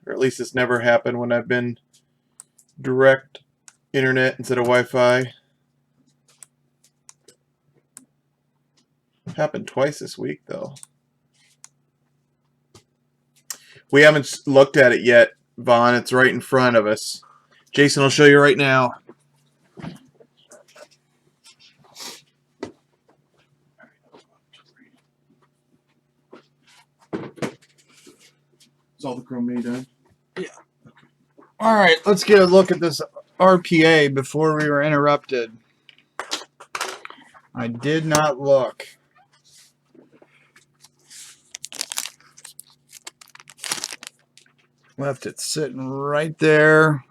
Or at least it's never happened when I've been direct internet instead of Wi-Fi. Happened twice this week, though. We haven't looked at it yet, Vaughn. It's right in front of us. Jason will show you right now. Is all the chrome done? Yeah. All right, let's get a look at this RPA before we were interrupted. I did not look. Left it sitting right there.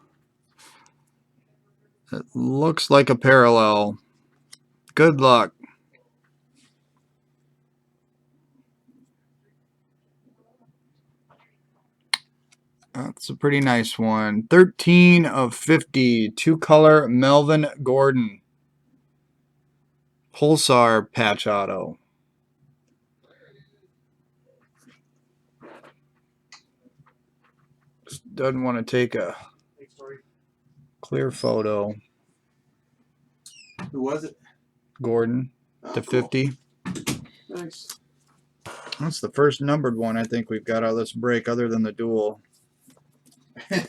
It looks like a parallel. Good luck. That's a pretty nice one. 13 of 50. Two-color Melvin Gordon. Pulsar patch auto. Just doesn't want to take a clear photo. Who was it? Gordon to 50. Nice. That's the first numbered one I think we've got out of this break other than the duel.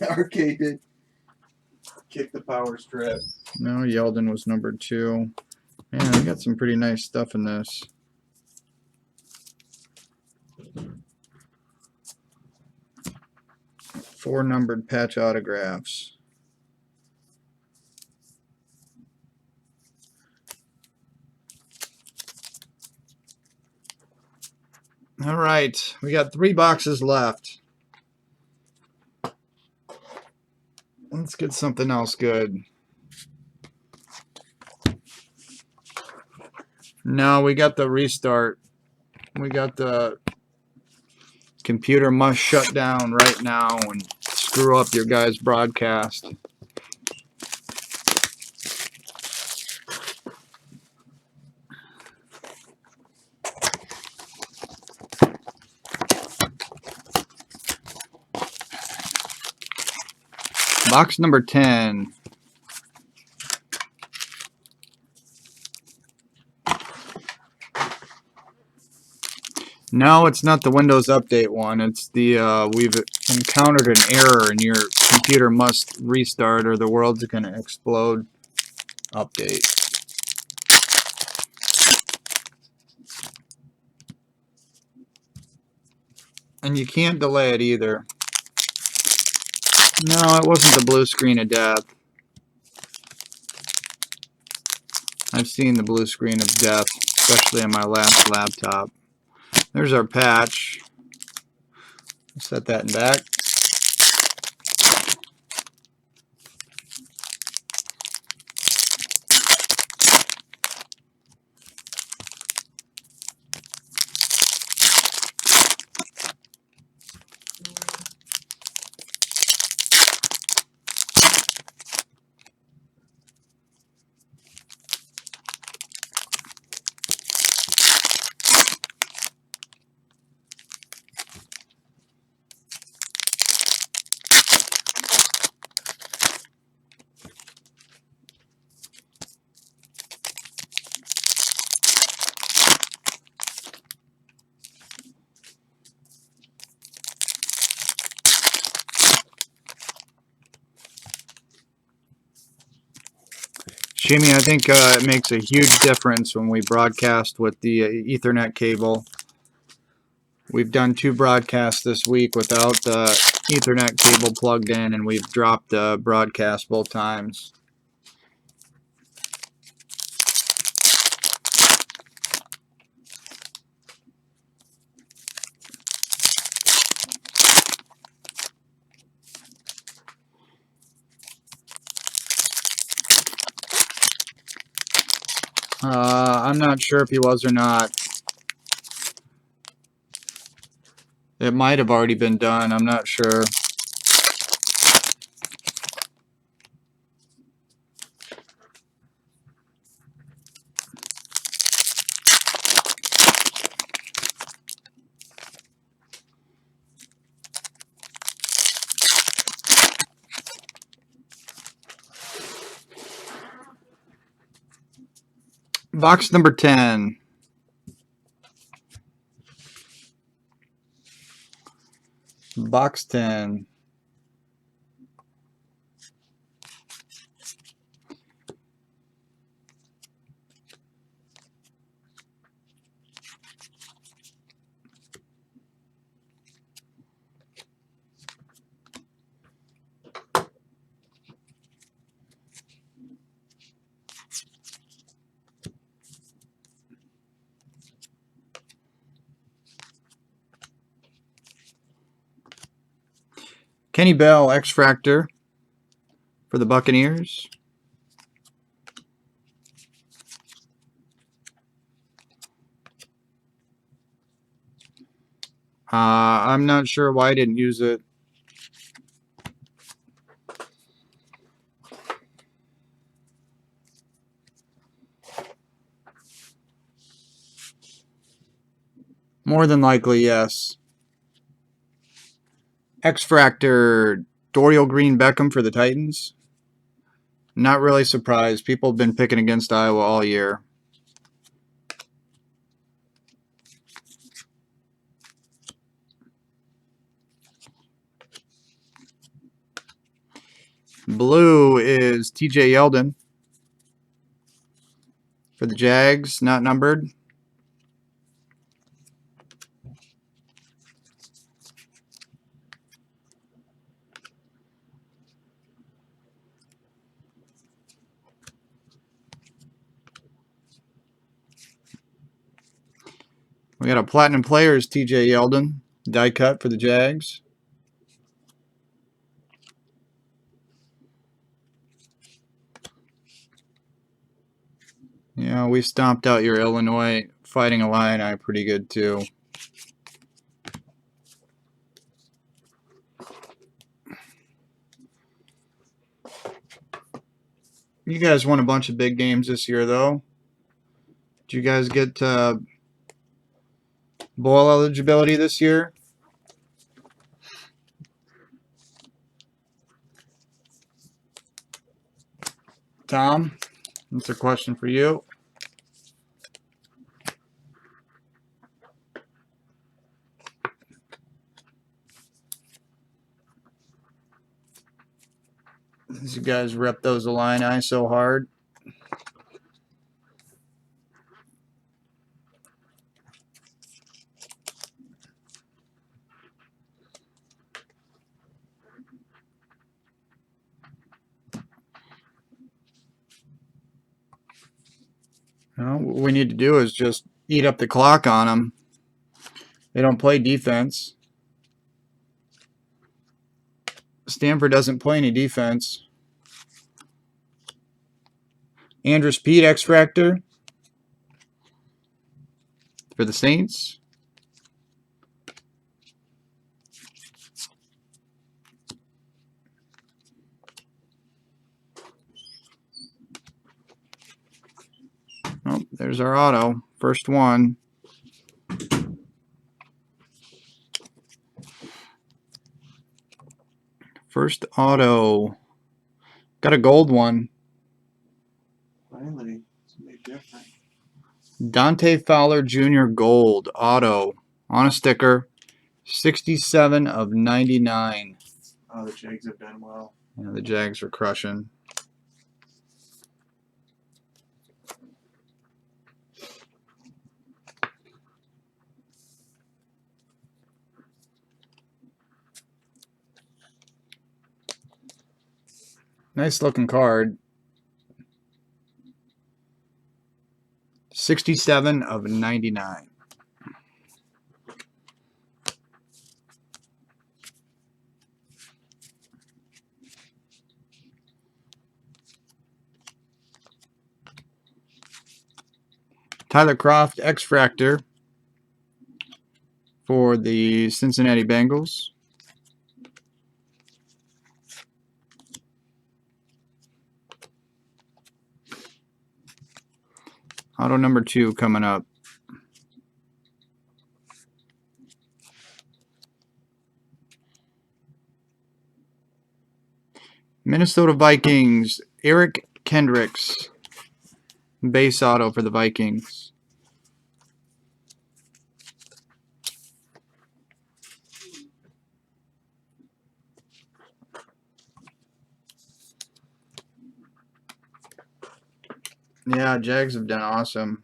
Arcade did kick the power strip. No, Yeldon was number 2. Man, we got some pretty nice stuff in this. Four numbered patch autographs. All right, we got 3 boxes left. Let's get something else good. No, we got the restart. We got the computer must shut down right now and screw up your guys' broadcast. Box number 10. No, it's not the Windows Update one. It's the we've encountered an error and your computer must restart or the world's going to explode update. And you can't delay it either. No, it wasn't the blue screen of death. I've seen the blue screen of death, especially on my last laptop. There's our patch. Set that in back. Jimmy, I think it makes a huge difference when we broadcast with the Ethernet cable. We've done 2 broadcasts this week without the Ethernet cable plugged in, and we've dropped the broadcast both times. I'm not sure if he was or not. It might have already been done. I'm not sure. Box number 10. Box 10. Kenny Bell, X-Fractor for the Buccaneers. I'm not sure why I didn't use it. More than likely, yes. X-Fractor, Dorial Green Beckham for the Titans. Not really surprised. People have been picking against Iowa all year. Blue is TJ Yeldon for the Jags, not numbered. We got a Platinum Players, TJ Yeldon, die cut for the Jags. Yeah, we stomped out your Illinois Fighting Illini pretty good too. You guys won a bunch of big games this year, though. Did you guys get bowl eligibility this year? Tom, that's a question for you. These guys rep those Illini so hard. Well, what we need to do is just eat up the clock on them. They don't play defense. Stanford doesn't play any defense. Andrus Peat, X-Fractor for the Saints. Oh, there's our auto. First one. First auto. Got a gold one. Finally, something different. Dante Fowler Jr. gold auto on a sticker. 67 of 99. Oh, the Jags have done well. Yeah, the Jags are crushing. Nice looking card. 67 of 99. Tyler Croft, X-Fractor for the Cincinnati Bengals. Auto number 2 coming up. Minnesota Vikings, Eric Kendricks. Base auto for the Vikings. Yeah, Jags have done awesome.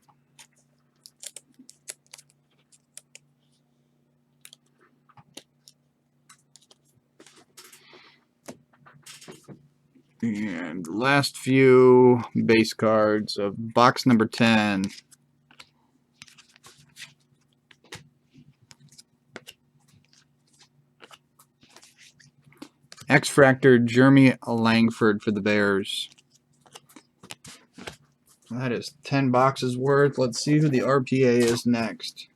And last few base cards of box number 10. X-Fractor Jeremy Langford for the Bears. That is 10 boxes worth. Let's see who the RPA is next.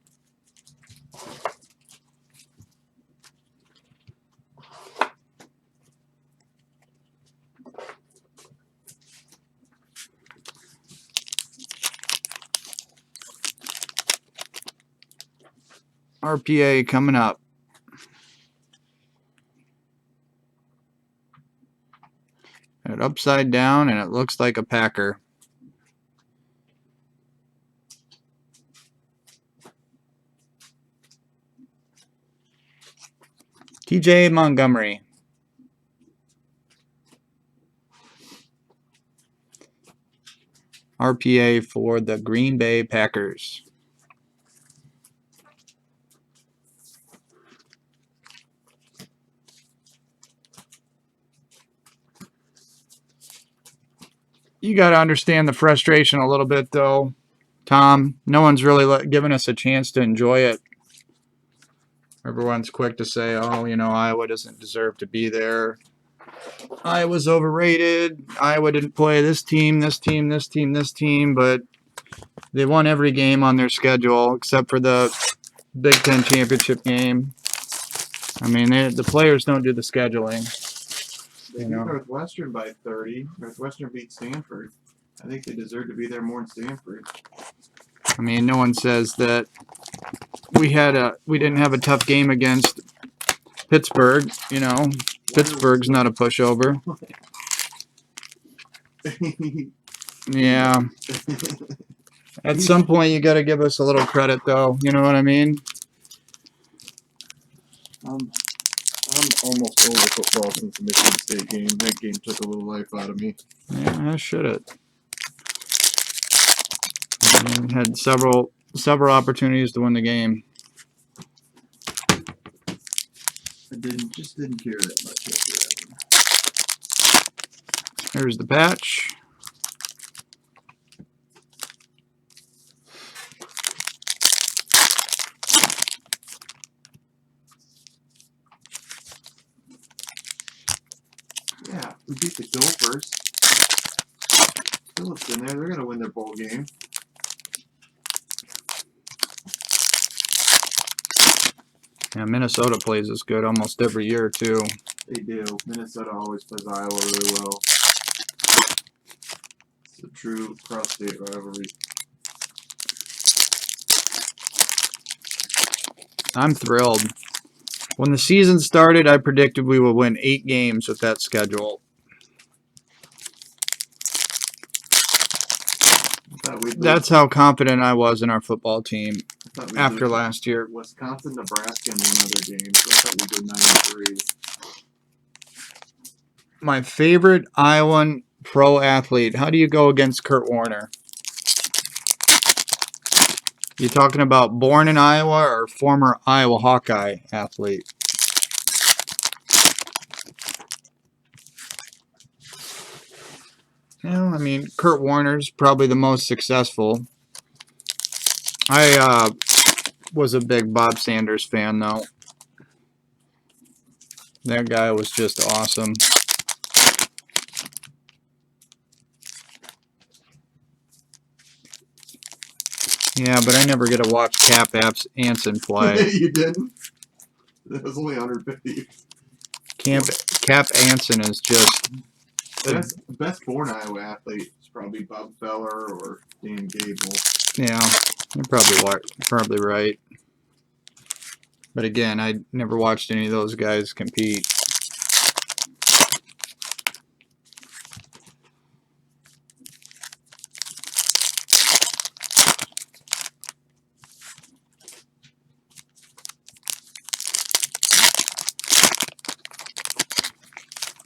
RPA coming up. It upside down and it looks like a Packer. TJ Montgomery. RPA for the Green Bay Packers. You got to understand the frustration a little bit, though, Tom. No one's really given us a chance to enjoy it. Everyone's quick to say, oh, you know, Iowa doesn't deserve to be there. Iowa's overrated. Iowa didn't play this team, this team, this team, this team, but they won every game on their schedule except for the Big Ten championship game. I mean, the players don't do the scheduling. They beat Northwestern by 30. Northwestern beat Stanford. I think they deserve to be there more than Stanford. I mean, no one says that we didn't have a tough game against Pittsburgh. You know, Pittsburgh's not a pushover. Yeah. At some point, you got to give us a little credit, though. You know what I mean? I'm almost over football since the Michigan State game. That game took a little life out of me. Yeah, should it? Had several opportunities to win the game. I just didn't care that much after that one. There's the patch. Yeah, we beat the Gophers. Phillips in there. They're going to win their bowl game. Yeah, Minnesota plays us good almost every year, too. They do. Minnesota always plays Iowa really well. It's a true cross-state rivalry. I'm thrilled. When the season started, I predicted we would win 8 games with that schedule. That's how confident I was in our football team after last year. Wisconsin, Nebraska, and one other game. So I thought we did 9-3. My favorite Iowan pro athlete. How do you go against Kurt Warner? You talking about born in Iowa or former Iowa Hawkeye athlete? Well, I mean, Kurt Warner's probably the most successful. I was a big Bob Sanders fan, though. That guy was just awesome. Yeah, but I never get to watch Cap Anson play. You didn't? That was only 150. Cap Anson is just... Best born Iowa athlete is probably Bob Feller or Dan Gable. Yeah, you're probably right. But again, I never watched any of those guys compete.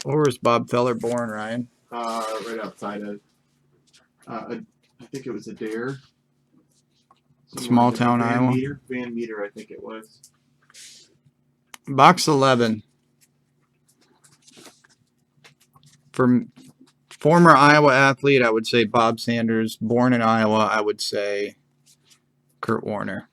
Where was Bob Feller born, Ryan? Right outside of. I think it was Adair. Small town, Van Iowa. Meter? Van Meter, I think it was. Box 11. For former Iowa athlete, I would say Bob Sanders. Born in Iowa, I would say Kurt Warner.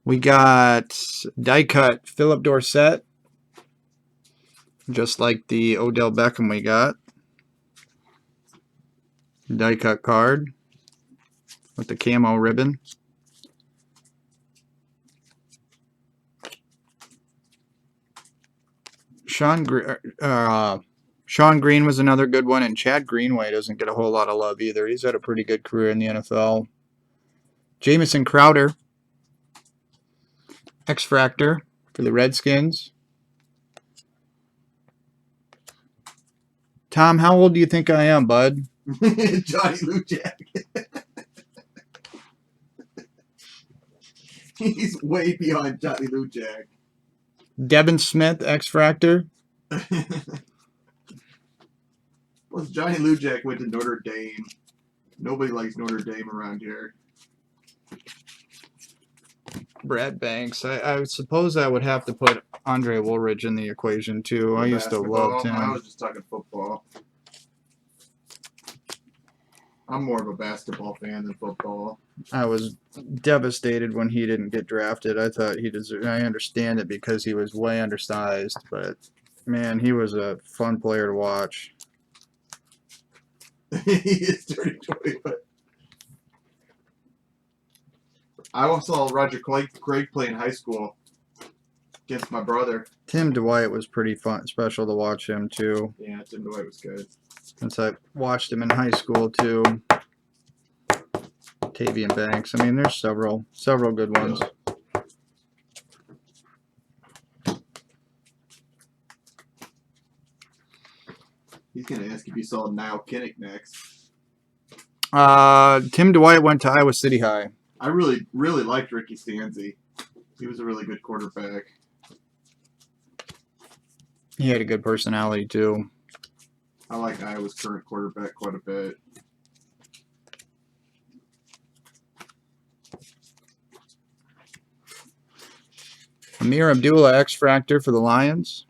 We got die cut Philip Dorsett, just like the Odell Beckham we got. Die cut card with the camo ribbon. Sean Green was another good one, and Chad Greenway doesn't get a whole lot of love either. He's had a pretty good career in the NFL. Jamison Crowder, X-Fractor for the Redskins. Tom, how old do you think I am, bud? Johnny Lujack. He's way beyond Johnny Lujack. Devin Smith, X-Fractor. Plus, Johnny Lujack went to Notre Dame. Nobody likes Notre Dame around here. Brad Banks. I suppose I would have to put Andre Woolridge in the equation, too. I used to love him. I was just talking football. I'm more of a basketball fan than football. I was devastated when he didn't get drafted. I thought he deserved. I understand it because he was way undersized, but man, he was a fun player to watch. He is dirty toy, but I also saw Roger Craig play in high school against my brother. Tim Dwight was pretty fun, special to watch him too. Yeah, Tim Dwight was good. Since I watched him in high school too. Tavian Banks. I mean, there's several good ones. He's gonna ask if you saw Niall Kinnick next. Tim Dwight went to Iowa City High. I really liked Ricky Stanzi. He was a really good quarterback. He had a good personality too. I like Iowa's current quarterback quite a bit. Amir Abdullah, X-Fractor for the Lions.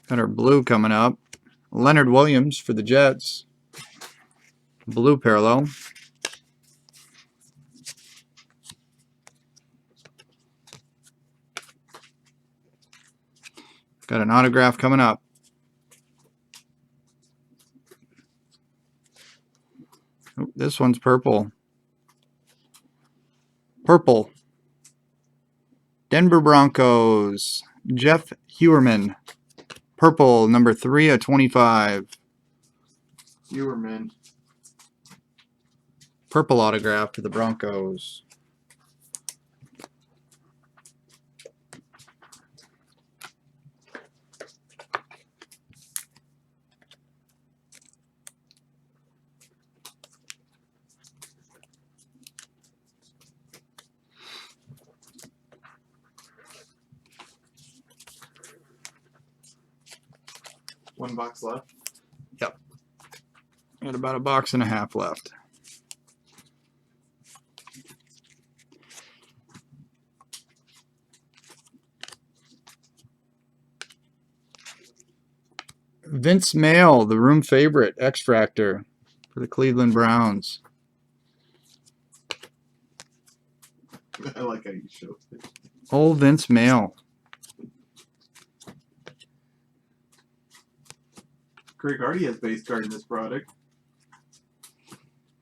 Got our blue coming up. Leonard Williams for the Jets. Blue parallel. Got an autograph coming up. Oh, this one's purple. Purple. Denver Broncos. Jeff Hewerman. Purple, number 3/25. Hewerman. Purple autograph to the Broncos. One box left. Yep. Got about a box and a half left. Vince Mail, the room favorite, X-Fractor for the Cleveland Browns. I like how you showed it. Old Vince Mail. Craig Hardy has base card in this product.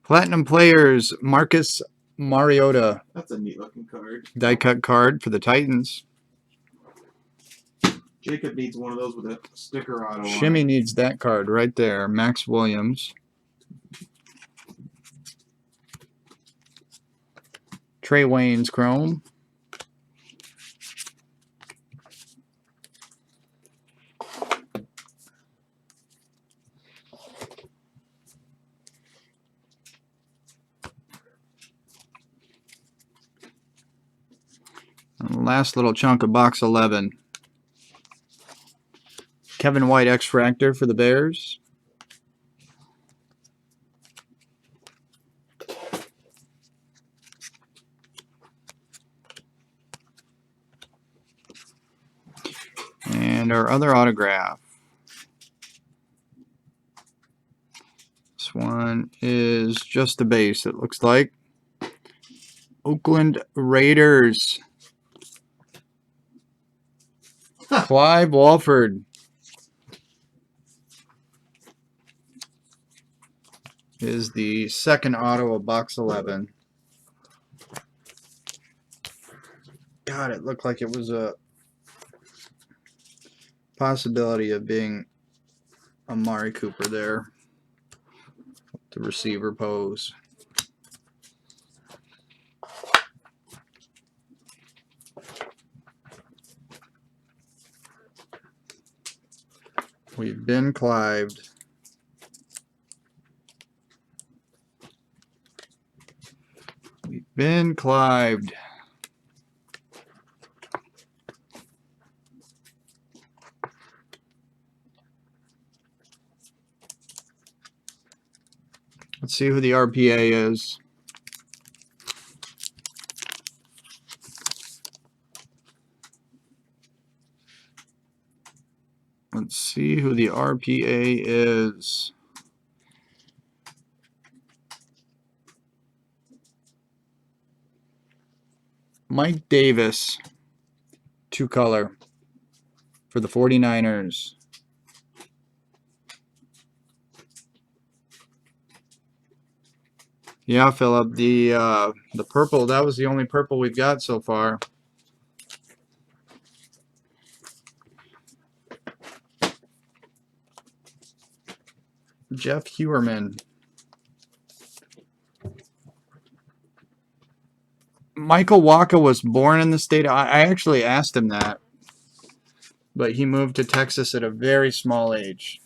Platinum Players, Marcus Mariota. That's a neat looking card. Die cut card for the Titans. Jacob needs one of those with a sticker auto on Shimmy it. needs that card right there. Max Williams. Trey Wayne's Chrome. last little chunk of box 11. Kevin White X-Fractor for the Bears. And our other autograph. This one is just a base, it looks like. Oakland Raiders. Clive Walford is the second auto of box 11. God, it looked like it was a possibility of being Amari Cooper there. The receiver pose. We've been Clived. We've been Clived. Let's see who the RPA is. Let's see who the RPA is. Mike Davis, 2-color for the 49ers. Yeah, Philip, the purple, that was the only purple we've got so far. Jeff Hewerman. Michael Waka was born in the state of, I actually asked him that, but he moved to Texas at a very small age.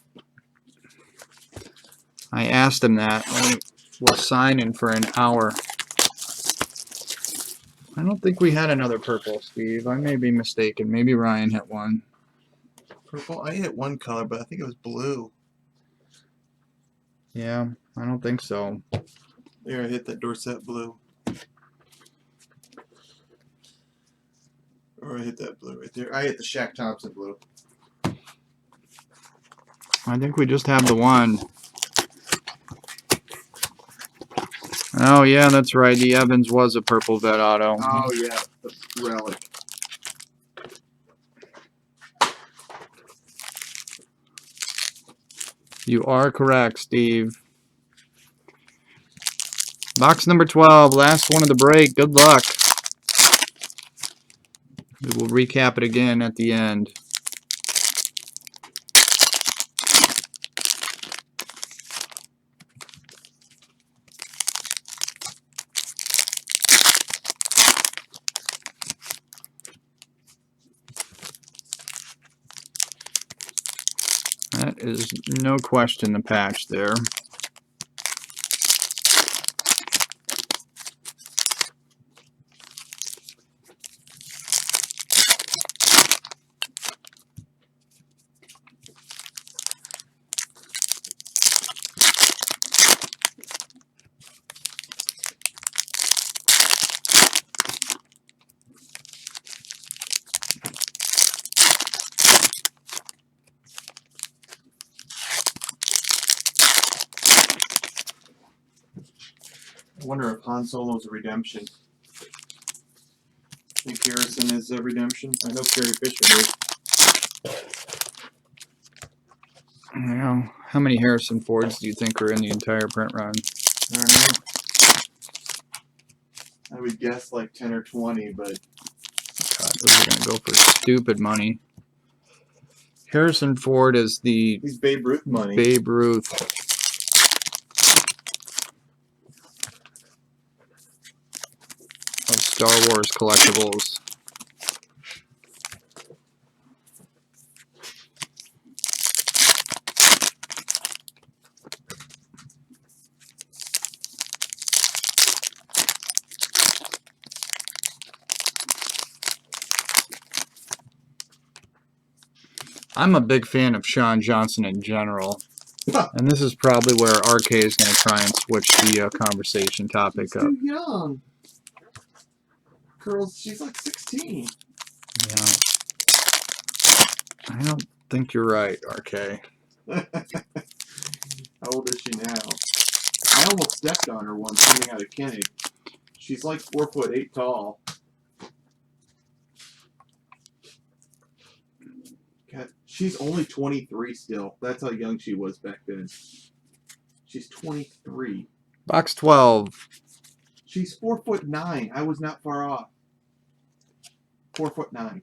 I asked him that when he was signing for an hour. I don't think we had another purple, Steve. I may be mistaken. Maybe Ryan hit one. Purple? I hit one color, but I think it was blue. Yeah, I don't think so. There, I hit that Dorsett blue. Or I hit that blue right there. I hit the Shaq Thompson blue. I think we just have the one. Oh, yeah, that's right. The Evans was a purple vet auto. Oh, yeah, the relic. You are correct, Steve. Box number 12, last one of the break. Good luck. We will recap it again at the end. That is no question the patch there. I wonder if Han Solo's a redemption. I think Harrison is a redemption. I know Carrie Fisher is. Yeah. How many Harrison Fords do you think are in the entire print run? I don't know. I would guess like 10 or 20, but God, those are going to go for stupid money. Harrison Ford is the he's Babe Ruth money. Babe Ruth. Of Star Wars collectibles. I'm a big fan of Sean Johnson in general. And this is probably where RK is going to try and switch the conversation topic She's up. too young. Girls, she's like 16. Yeah. I don't think you're right, RK. How old is she now? I almost stepped on her once coming out of Kenny. She's like 4'8" tall. God, she's only 23 still. That's how young she was back then. She's 23. Box 12. She's 4'9". I was not far off. 4'9".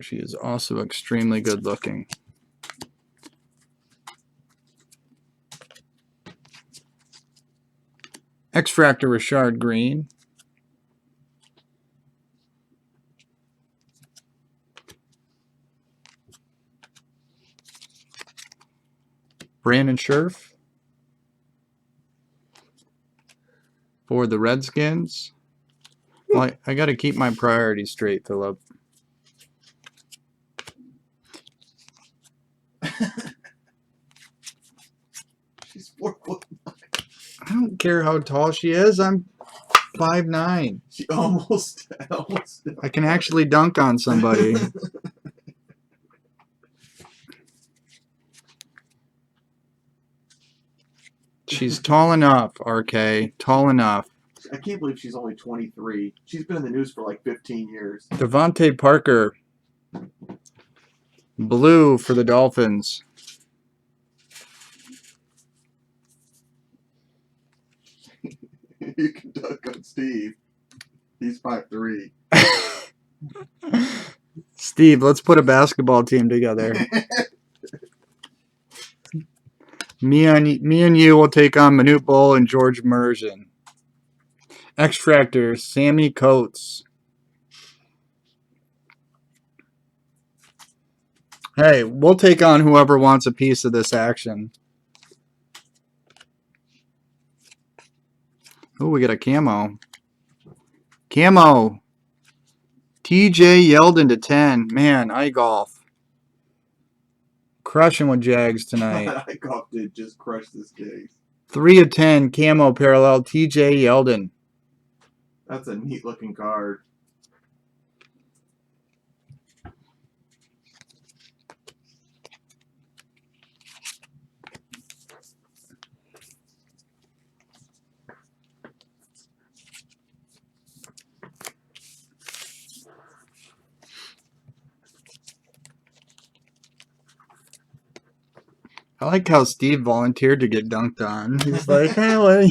She is also extremely good looking. X-Fractor Richard Green. Brandon Scherf for the Redskins. Well, I got to keep my priorities straight, Philip. She's 4'9". I don't care how tall she is. I'm 5'9". She almost. I can actually dunk on somebody. She's tall enough, RK. Tall enough. I can't believe she's only 23. She's been in the news for like 15 years. Devontae Parker. Blue for the Dolphins. You can dunk on Steve. He's 5'3". Steve, let's put a basketball team together. Me and you will take on Manute Bol and George Merson. X-Fractor, Sammy Coates. Hey, we'll take on whoever wants a piece of this action. Oh, we got a camo. Camo. TJ Yeldon to 10. Man, iGolf. Crushing with Jags tonight. iGolf did just crush this case. 3 of 10 camo parallel TJ Yeldon. That's a neat looking card. I like how Steve volunteered to get dunked on. He's like, hey,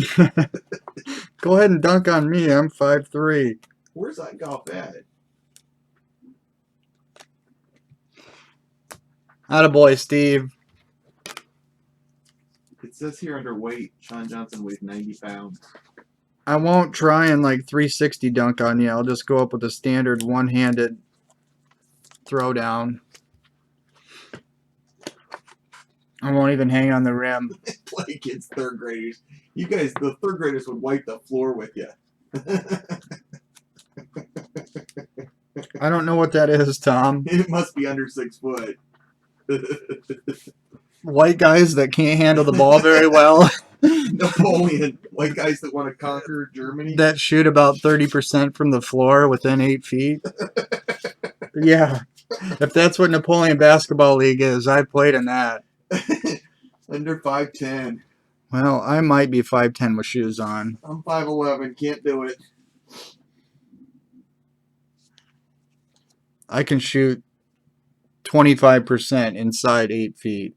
go ahead and dunk on me. I'm 5'3". Where's iGolf at? Attaboy, Steve. It says here under weight, Sean Johnson weighs 90 pounds. I won't try and like 360 dunk on you. I'll just go up with a standard one-handed throwdown. I won't even hang on the rim. Play kids, third graders. You guys, the third graders would wipe the floor with you. I don't know what that is, Tom. It must be under 6 foot. White guys that can't handle the ball very well. Napoleon, white guys that want to conquer Germany. That shoot about 30% from the floor within 8 feet. Yeah. If that's what Napoleon Basketball League is, I played in that. Under 5'10". Well, I might be 5'10 with shoes on. I'm 5'11". Can't do it. I can shoot 25% inside 8 feet.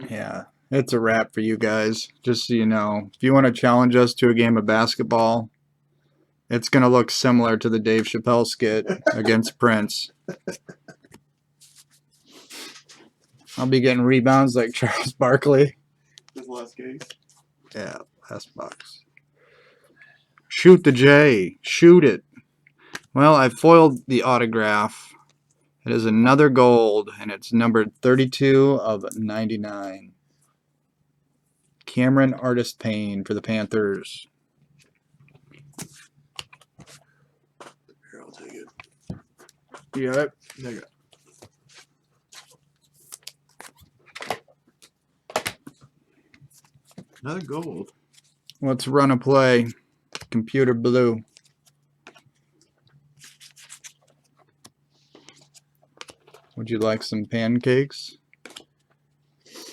Yeah, it's a wrap for you guys. Just so you know, if you want to challenge us to a game of basketball, it's going to look similar to the Dave Chappelle skit against Prince. I'll be getting rebounds like Charles Barkley. This last case. Yeah, last box. Shoot the J. Shoot it. Well, I foiled the autograph. It is another gold, and it's numbered 32 of 99. Cameron Artist Payne for the Panthers. Here, I'll take it. You got it? There you go. Another gold. Let's run a play. Computer blue. Would you like some pancakes?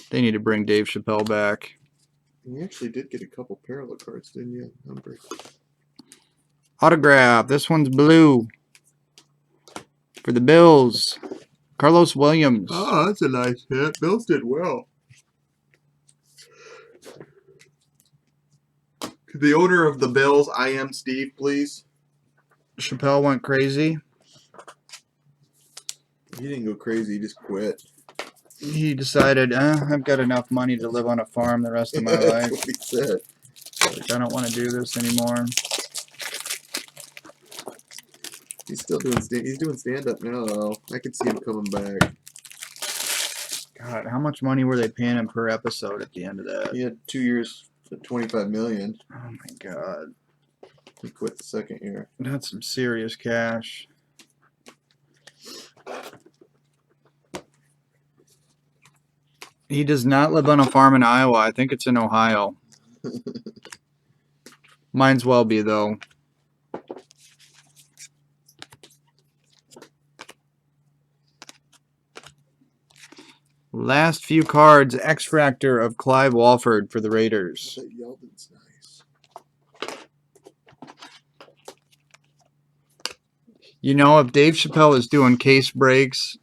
They need to bring Dave Chappelle back. You actually did get a couple parallel cards, didn't you? Number. Autograph. This one's blue. For the Bills. Carlos Williams. Oh, that's a nice hit. Bills did well. Could the owner of the Bills, I am Steve, please? Chappelle went crazy. He didn't go crazy, he just quit. He decided, I've got enough money to live on a farm the rest of my That's life. what he said. Like, I don't want to do this anymore. He's still doing he's doing stand up now though. I could see him coming back. God, how much money were they paying him per episode at the end of that? He had 2 years for $25 million. Oh my God. He quit the second year. That's some serious cash. He does not live on a farm in Iowa. I think it's in Ohio. Mine's well be, though. Last few cards. X-Fractor of Clive Walford for the Raiders. That Yeldon's nice. You know, if Dave Chappelle is doing case breaks,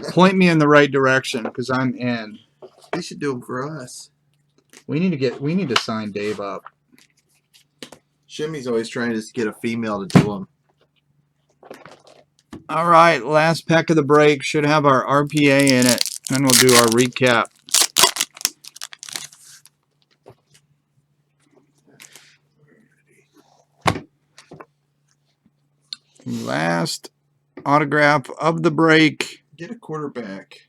point me in the right direction, because I'm in. They should do them for us. We need to sign Dave up. Shimmy's always trying to just get a female to do them. All right, last pack of the break should have our RPA in it. Then we'll do our recap. Last autograph of the break. Get a quarterback.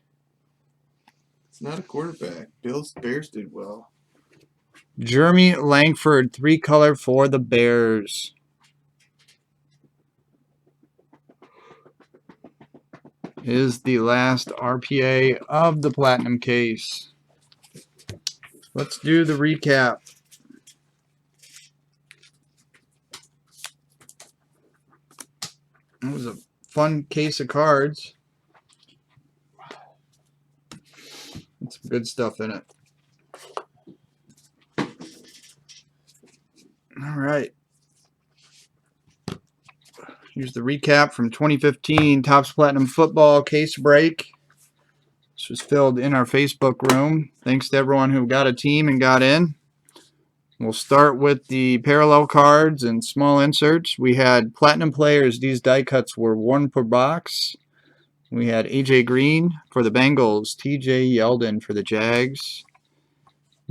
It's not a quarterback. Bears did well. Jeremy Langford, 3-color for the Bears. Is the last RPA of the Platinum case. Let's do the recap. It was a fun case of cards. It's some good stuff in it. All right. Here's the recap from 2015 Topps Platinum Football case break. This was filled in our Facebook room. Thanks to everyone who got a team and got in. We'll start with the parallel cards and small inserts. We had Platinum players. These die cuts were 1 per box. We had AJ Green for the Bengals, TJ Yeldon for the Jags,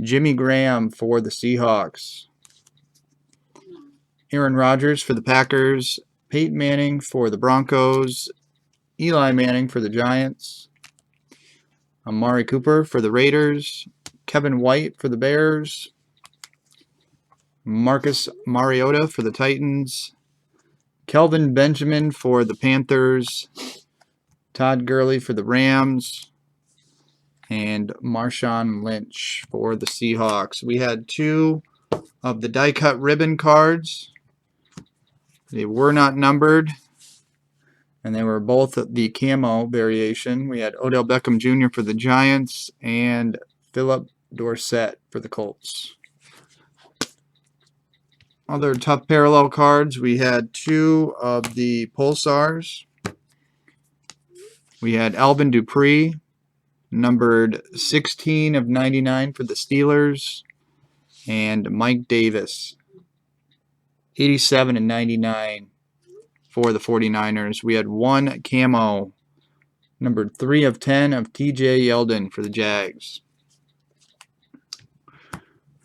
Jimmy Graham for the Seahawks, Aaron Rodgers for the Packers, Peyton Manning for the Broncos, Eli Manning for the Giants, Amari Cooper for the Raiders, Kevin White for the Bears, Marcus Mariota for the Titans, Kelvin Benjamin for the Panthers, Todd Gurley for the Rams, and Marshawn Lynch for the Seahawks. We had 2 of the die-cut ribbon cards. They were not numbered, and they were both the camo variation. We had Odell Beckham Jr. for the Giants and Philip Dorsett for the Colts. Other tough parallel cards, we had 2 of the Pulsars. We had Alvin Dupree, numbered 16 of 99 for the Steelers, and Mike Davis, 87 and 99 for the 49ers. We had 1 camo, numbered 3 of 10 of TJ Yeldon for the Jags.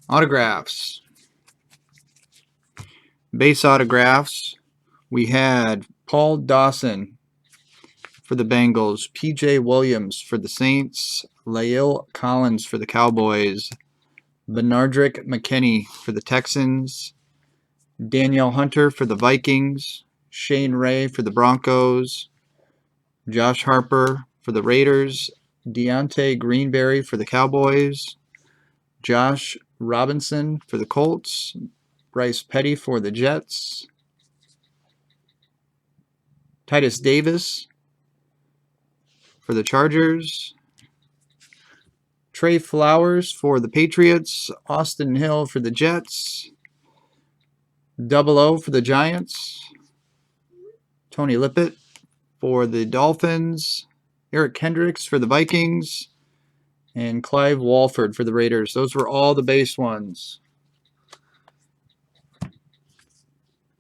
Autographs. Base autographs, we had Paul Dawson for the Bengals, P.J. Williams for the Saints, Lael Collins for the Cowboys, Benardrick McKinney for the Texans, Danielle Hunter for the Vikings, Shane Ray for the Broncos, Josh Harper for the Raiders, Deontay Greenberry for the Cowboys, Josh Robinson for the Colts, Bryce Petty for the Jets, Titus Davis for the Chargers, Trey Flowers for the Patriots, Austin Hill for the Jets, Double O for the Giants, Tony Lippett for the Dolphins, Eric Kendricks for the Vikings, and Clive Walford for the Raiders. Those were all the base ones.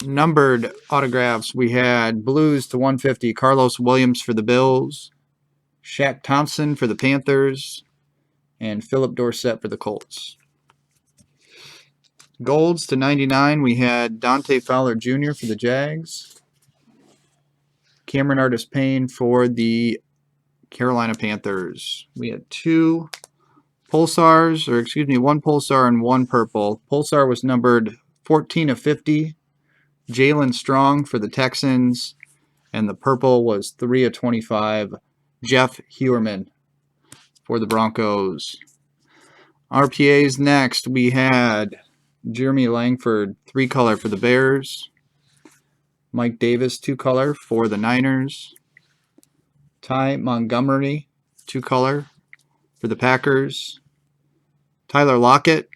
Numbered autographs, we had Blues to 150, Carlos Williams for the Bills, Shaq Thompson for the Panthers, and Philip Dorsett for the Colts. Golds to 99, we had Dante Fowler Jr. for the Jags, Cameron Artis-Payne for the Carolina Panthers. We had one Pulsar and one purple. Pulsar was numbered 14 of 50. Jalen Strong for the Texans, and the purple was 3 of 25. Jeff Heuerman for the Broncos. RPAs next, we had Jeremy Langford, 3-color for the Bears. Mike Davis, 2-color for the Niners. Ty Montgomery, 2-color for the Packers. Tyler Lockett,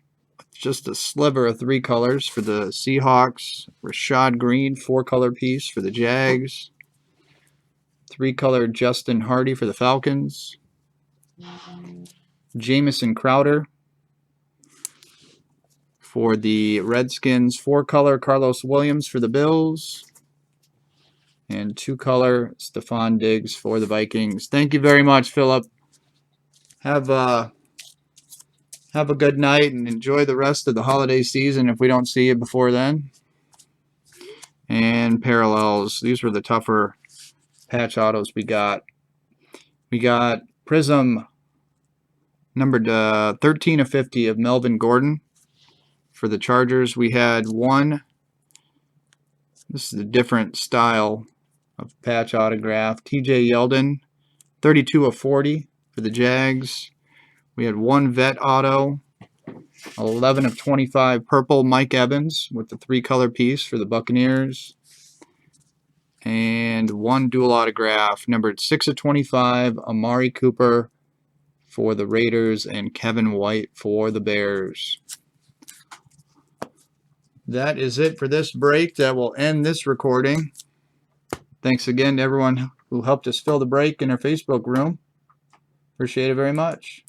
just a sliver of 3 colors for the Seahawks. Rashad Green, 4-color piece for the Jags. 3-color Justin Hardy for the Falcons. Jamison Crowder for the Redskins. 4-color Carlos Williams for the Bills. And 2-color Stephon Diggs for the Vikings. Thank you very much, Philip. Have a good night and enjoy the rest of the holiday season if we don't see you before then. And parallels. These were the tougher patch autos we got. We got Prism numbered 13 of 50 of Melvin Gordon for the Chargers. We had one. This is a different style of patch autograph. TJ Yeldon, 32 of 40 for the Jags. We had one vet auto, 11 of 25 purple Mike Evans with the 3-color piece for the Buccaneers. And one dual autograph, numbered 6 of 25, Amari Cooper for the Raiders and Kevin White for the Bears. That is it for this break. That will end this recording. Thanks again to everyone who helped us fill the break in our Facebook room. Appreciate it very much.